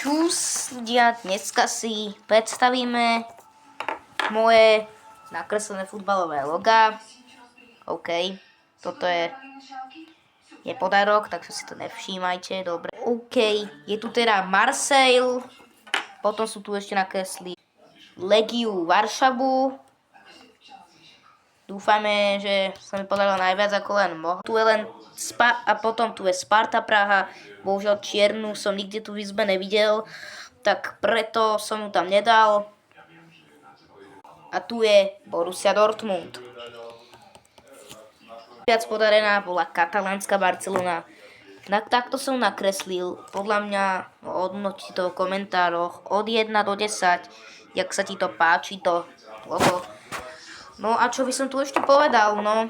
Čus, ľudia, dneska si predstavíme moje nakreslené futbalové logá. OK, toto je podarok, takže si to nevšímajte, dobre. OK, je tu teda Marseille, potom sú tu ešte nakresli Legiu Varšavu. Dúfame, že sa mi podarilo najviac ako len mohol. Tu je len a potom tu je Sparta Praha. Bohužiaľ čiernu som nikde tu v izbe nevidel, tak preto som ju tam nedal. A tu je Borussia Dortmund. Viac podarená bola katalánska Barcelona. Takto som nakreslil. Podľa mňa hodnotí to v komentároch od 1 do 10, jak sa ti to páči to logo. No a čo by som tu ešte povedal, no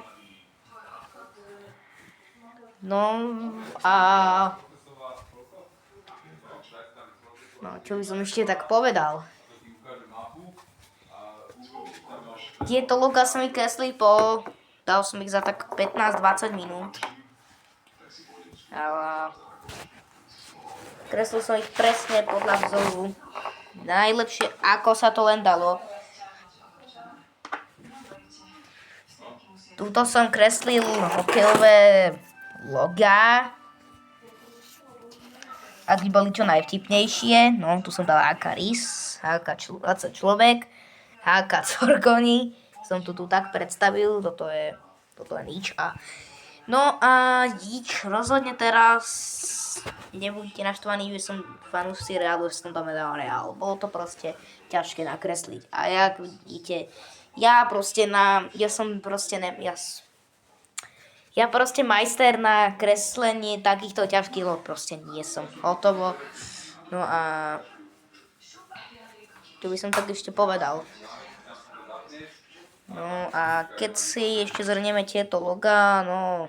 čo by som ešte tak povedal. Tieto logá sa mi kresli dal som ich za tak 15-20 minút. A kreslil som ich presne podľa vzoru. Najlepšie, ako sa to len dalo. Tuto som kreslil hokejové logá. Ak by boli čo najvtipnejšie, no tu som dal HK Rys, HK človek, HK Corgoni. Som tu tak predstavil, toto je nič. No a rozhodne teraz nebuďte naštvaní, že som fanúšci Realu, že som tam nedal Real. Bolo to proste ťažké nakresliť. A jak vidíte, ja majster na kreslenie takýchto ťažkých log proste nie som. Hotovo. No a čo by som tak ešte povedal. No a keď si ešte zhrnieme tieto logá, no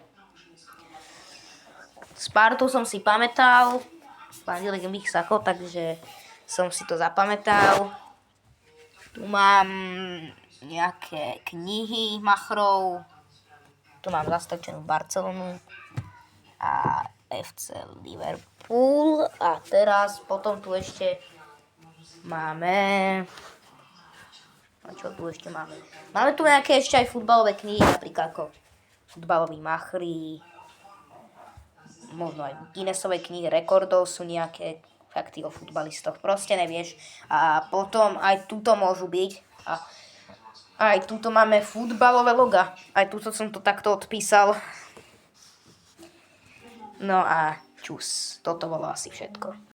Spartu som si pamätal, Pandilek Mich Sako, takže som si to zapamätal. Tu mám nejaké knihy Machrov, tu mám zastrčenú Barcelonu a FC Liverpool. A teraz potom tu ešte máme... A čo tu ešte máme? Máme tu nejaké ešte aj futbalové knihy, napríklad ako futbaloví machri, možno aj Guinnessové knihy rekordov sú nejaké fakty o futbalistoch, proste nevieš. A potom aj tuto môžu byť. A aj tuto máme futbalové loga. Aj tuto som to takto odpísal. No a čus, toto bolo asi všetko.